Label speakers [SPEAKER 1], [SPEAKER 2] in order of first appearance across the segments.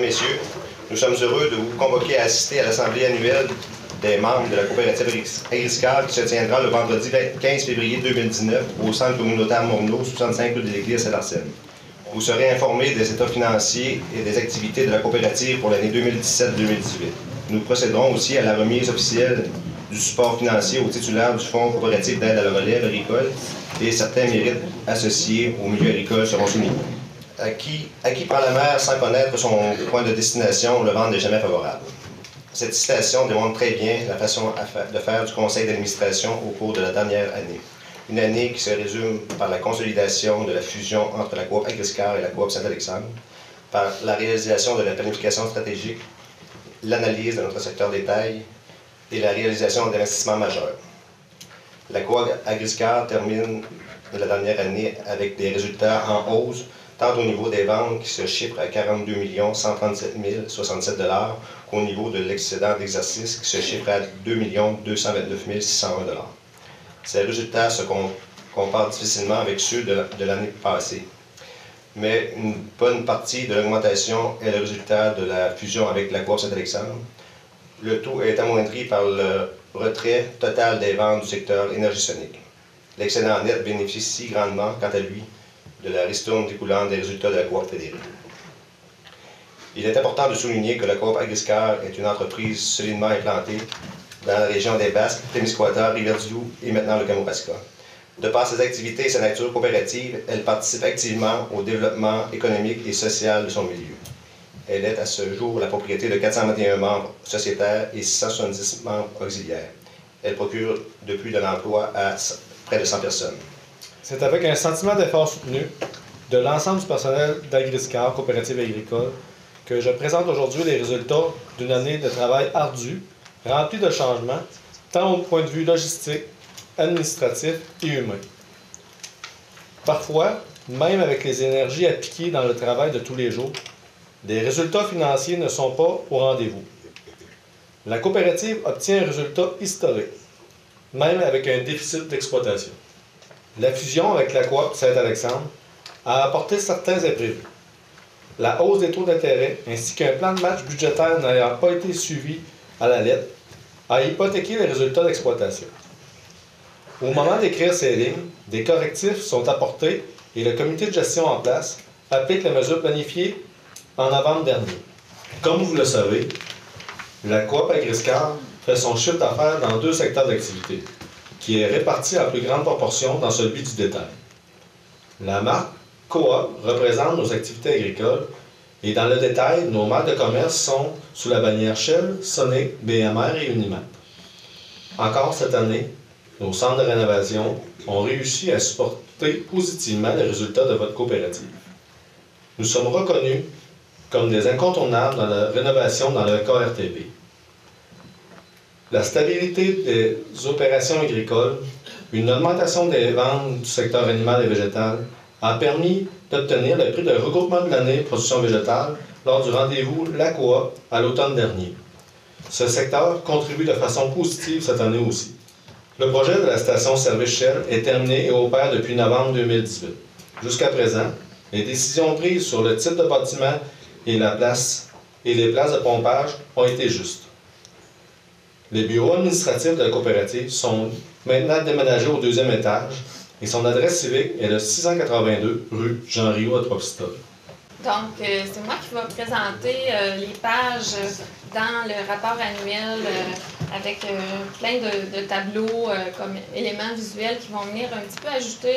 [SPEAKER 1] messieurs, nous sommes heureux de vous convoquer à assister à l'Assemblée annuelle des membres de la coopérative Agriscar qui se tiendra le vendredi 15 février 2019 au centre communautaire Morneau, 65 rue de l'Église à Saint-Arsène. Vous serez informés des états financiers et des activités de la coopérative pour l'année 2017-2018. Nous procéderons aussi à la remise officielle du support financier aux titulaires du Fonds coopératif d'aide à la relève agricole et certains mérites associés au milieu agricole seront soumis. À qui prend la mer sans connaître son point de destination, le vent n'est jamais favorable. Cette citation démontre très bien la façon de faire du conseil d'administration au cours de la dernière année. Une année qui se résume par la consolidation de la fusion entre la Coop Agriscar et la Coop Saint-Alexandre, par la réalisation de la planification stratégique, l'analyse de notre secteur détail et la réalisation d'investissements majeurs. La Coop Agriscar termine la dernière année avec des résultats en hausse, tant au niveau des ventes qui se chiffrent à 42 137 067 $ qu'au niveau de l'excédent d'exercice qui se chiffre à 2 229 601 $. Ces résultats se comparent difficilement avec ceux de l'année passée, mais une bonne partie de l'augmentation est le résultat de la fusion avec la Coop Saint-Alexandre. Le tout est amoindri par le retrait total des ventes du secteur énergétique. L'excédent net bénéficie grandement, quant à lui, de la ristourne découlant des résultats de la Coop fédérée. Il est important de souligner que la Coop Agriscar est une entreprise solidement implantée dans la région des Basques, Témiscouata, Rivière-du-Loup et maintenant le Kamouraska. De par ses activités et sa nature coopérative, elle participe activement au développement économique et social de son milieu. Elle est à ce jour la propriété de 421 membres sociétaires et 670 membres auxiliaires. Elle procure depuis de l'emploi à près de 100 personnes.
[SPEAKER 2] C'est avec un sentiment d'effort soutenu de l'ensemble du personnel d'Agriscar, coopérative agricole, que je présente aujourd'hui les résultats d'une année de travail ardu, remplie de changements, tant au point de vue logistique, administratif et humain. Parfois, même avec les énergies appliquées dans le travail de tous les jours, les résultats financiers ne sont pas au rendez-vous. La coopérative obtient un résultat historique, même avec un déficit d'exploitation. La fusion avec la Coop Saint-Alexandre a apporté certains imprévus. La hausse des taux d'intérêt ainsi qu'un plan de match budgétaire n'ayant pas été suivi à la lettre a hypothéqué les résultats d'exploitation. Au moment d'écrire ces lignes, des correctifs sont apportés et le comité de gestion en place applique les mesures planifiées en novembre dernier. Comme vous le savez, la Coop Agriscar fait son chiffre d'affaires dans 2 secteurs d'activité, qui est réparti en plus grande proportion dans celui du détail. La marque Coop représente nos activités agricoles et dans le détail, nos marques de commerce sont sous la bannière Shell, Sonic, BMR et Unimat. Encore cette année, nos centres de rénovation ont réussi à supporter positivement les résultats de votre coopérative. Nous sommes reconnus comme des incontournables dans la rénovation dans le cas RTP. La stabilité des opérations agricoles, une augmentation des ventes du secteur animal et végétal a permis d'obtenir le prix de regroupement de l'année production végétale lors du rendez-vous La Coop à l'automne dernier. Ce secteur contribue de façon positive cette année aussi. Le projet de la station-service Shell est terminé et opère depuis novembre 2018. Jusqu'à présent, les décisions prises sur le type de bâtiment et les places de pompage ont été justes. Les bureaux administratifs de la coopérative sont maintenant déménagés au 2e étage et son adresse civique est le 682 rue Jean-Riou à Trois-Pistoles.
[SPEAKER 3] Donc, c'est moi qui vais présenter les pages dans le rapport annuel avec plein de tableaux comme éléments visuels qui vont venir un petit peu ajouter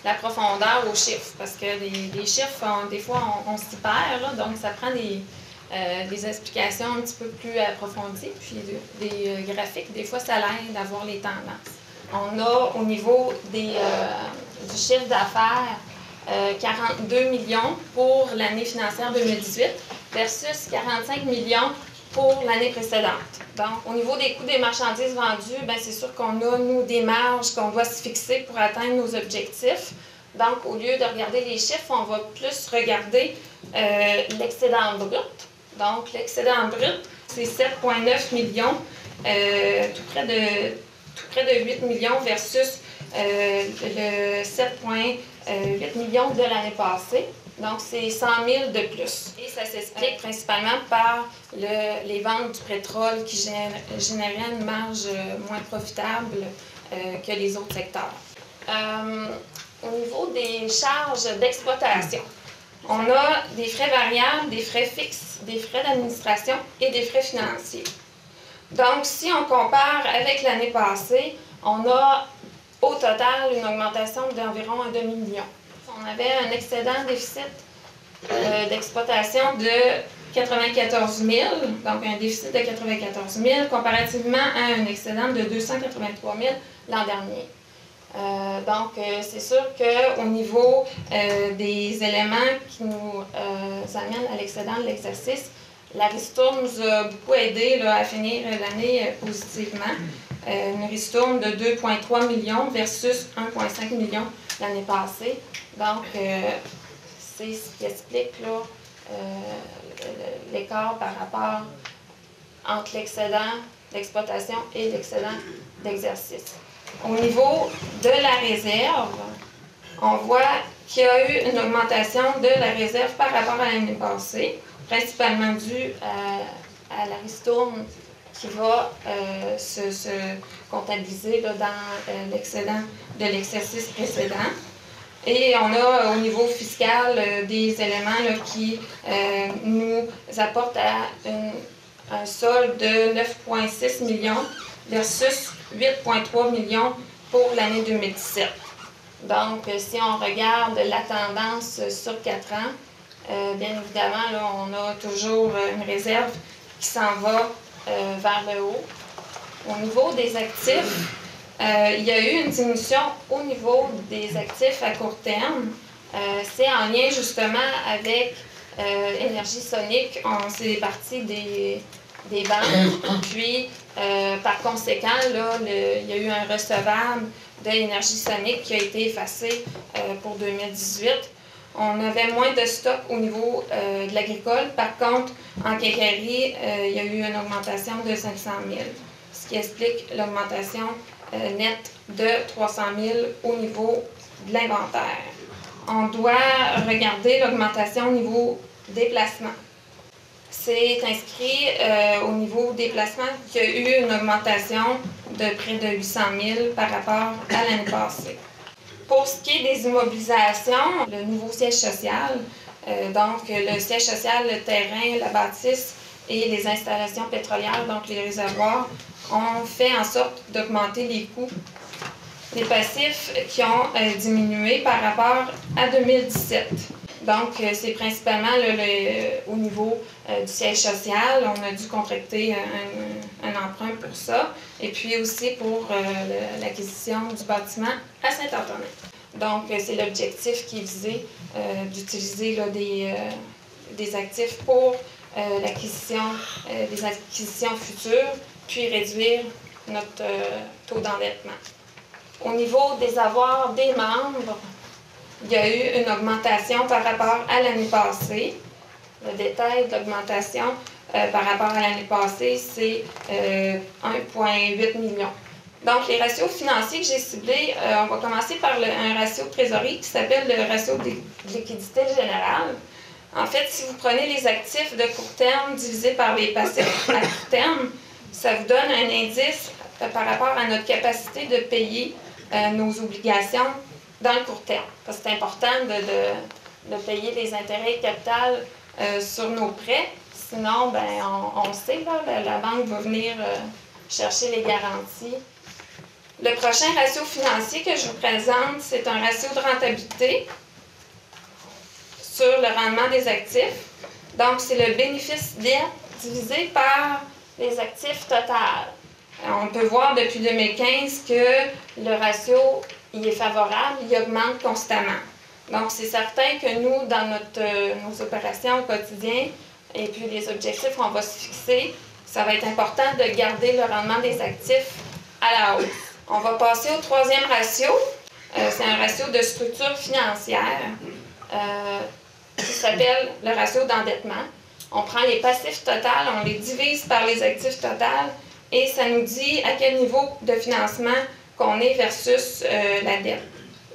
[SPEAKER 3] la profondeur aux chiffres. Parce que les chiffres, des fois, on s'y perd, là, donc ça prend des explications un petit peu plus approfondies, puis des graphiques. Des fois, ça l'aide à voir les tendances. On a au niveau du chiffre d'affaires 42 millions pour l'année financière 2018 versus 45 millions pour l'année précédente. Donc, au niveau des coûts des marchandises vendues, c'est sûr qu'on a, nous, des marges qu'on doit se fixer pour atteindre nos objectifs. Donc, au lieu de regarder les chiffres, on va plus regarder l'excédent brut. Donc, l'excédent brut, c'est 7,9 millions, tout près de 8 millions versus le 7,8 millions de l'année passée. Donc, c'est 100 000 de plus. Et ça s'explique principalement par les ventes du pétrole qui généraient une marge moins profitable que les autres secteurs. Au niveau des charges d'exploitation, on a des frais variables, des frais fixes, des frais d'administration et des frais financiers. Donc, si on compare avec l'année passée, on a au total une augmentation d'environ un demi-million. On avait un excédent déficit d'exploitation de 94 000, donc un déficit de 94 000, comparativement à un excédent de 283 000 l'an dernier. Donc, c'est sûr qu'au niveau des éléments qui nous amènent à l'excédent de l'exercice, la ristourne nous a beaucoup aidé à finir l'année positivement. Une ristourne de 2,3 millions versus 1,5 million l'année passée. Donc, c'est ce qui explique l'écart par rapport entre l'excédent d'exploitation et l'excédent d'exercice. Au niveau de la réserve, on voit qu'il y a eu une augmentation de la réserve par rapport à l'année passée, principalement due à la ristourne qui va se comptabiliser dans l'excédent de l'exercice précédent. Et on a au niveau fiscal des éléments qui nous apportent à un solde de 9,6 millions versus 8,3 millions pour l'année 2017. Donc, si on regarde la tendance sur 4 ans, bien évidemment, là, on a toujours une réserve qui s'en va vers le haut. Au niveau des actifs, il y a eu une diminution au niveau des actifs à court terme. C'est en lien justement avec Énergie Sonique. On s'est parti des banques. Puis, par conséquent, là, il y a eu un recevable de Énergie Sonique qui a été effacé pour 2018. On avait moins de stock au niveau de l'agricole. Par contre, en quincaillerie, il y a eu une augmentation de 500 000, ce qui explique l'augmentation nette de 300 000 au niveau de l'inventaire. On doit regarder l'augmentation au niveau des placements. C'est inscrit au niveau des placements qu'il y a eu une augmentation de près de 800 000 par rapport à l'année passée. Pour ce qui est des immobilisations, le nouveau siège social, donc le siège social, le terrain, la bâtisse et les installations pétrolières, donc les réservoirs, ont fait en sorte d'augmenter les coûts des passifs qui ont diminué par rapport à 2017. Donc, c'est principalement au niveau du siège social. On a dû contracter un emprunt pour ça. Et puis aussi pour l'acquisition du bâtiment à Saint-Antonin. Donc, c'est l'objectif qui est visé d'utiliser des actifs pour l'acquisition des acquisitions futures, puis réduire notre taux d'endettement. Au niveau des avoirs des membres, il y a eu une augmentation par rapport à l'année passée. Le détail de l'augmentation par rapport à l'année passée, c'est 1,8 million. Donc, les ratios financiers que j'ai ciblés, on va commencer par un ratio de trésorerie qui s'appelle le ratio de liquidité générale. En fait, si vous prenez les actifs de court terme divisés par les passifs à court terme, ça vous donne un indice par rapport à notre capacité de payer nos obligations dans le court terme. Parce que c'est important de payer des intérêts et capital sur nos prêts. Sinon, ben, on sait, là, la banque va venir chercher les garanties. Le prochain ratio financier que je vous présente, c'est un ratio de rentabilité sur le rendement des actifs. Donc, c'est le bénéfice net divisé par les actifs total. On peut voir depuis 2015 que le ratio il est favorable, il augmente constamment. Donc, c'est certain que nous, dans nos opérations au quotidien, et puis les objectifs qu'on va se fixer, ça va être important de garder le rendement des actifs à la hausse. On va passer au troisième ratio. C'est un ratio de structure financière qui s'appelle le ratio d'endettement. On prend les passifs totals, on les divise par les actifs totals et ça nous dit à quel niveau de financement qu'on est versus la dette,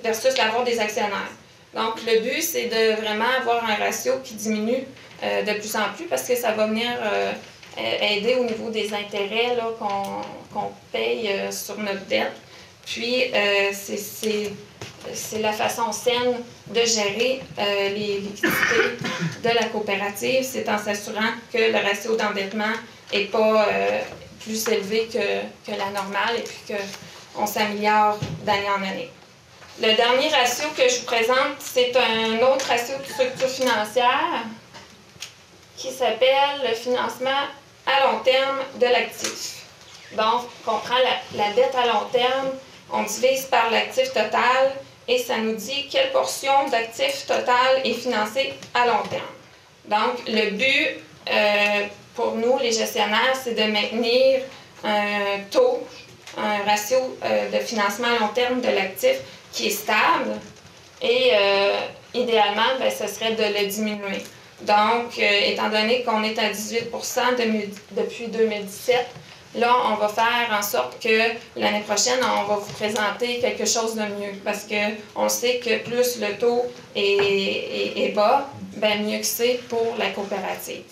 [SPEAKER 3] versus l'avoir des actionnaires. Donc, le but, c'est de vraiment avoir un ratio qui diminue de plus en plus parce que ça va venir aider au niveau des intérêts qu'on paye sur notre dette. Puis, c'est la façon saine de gérer les liquidités de la coopérative, c'est en s'assurant que le ratio d'endettement n'est pas plus élevé que la normale et puis qu'on s'améliore d'année en année. Le dernier ratio que je vous présente, c'est un autre ratio de structure financière qui s'appelle le financement à long terme de l'actif. Donc, on prend la dette à long terme, on divise par l'actif total et ça nous dit quelle portion d'actif total est financée à long terme. Donc, le but pour nous, les gestionnaires, c'est de maintenir un taux, un ratio de financement à long terme de l'actif qui est stable et idéalement, bien, ce serait de le diminuer. Donc, étant donné qu'on est à 18 depuis 2017, là, on va faire en sorte que l'année prochaine, on va vous présenter quelque chose de mieux parce qu'on sait que plus le taux est bas, bien mieux que c'est pour la coopérative.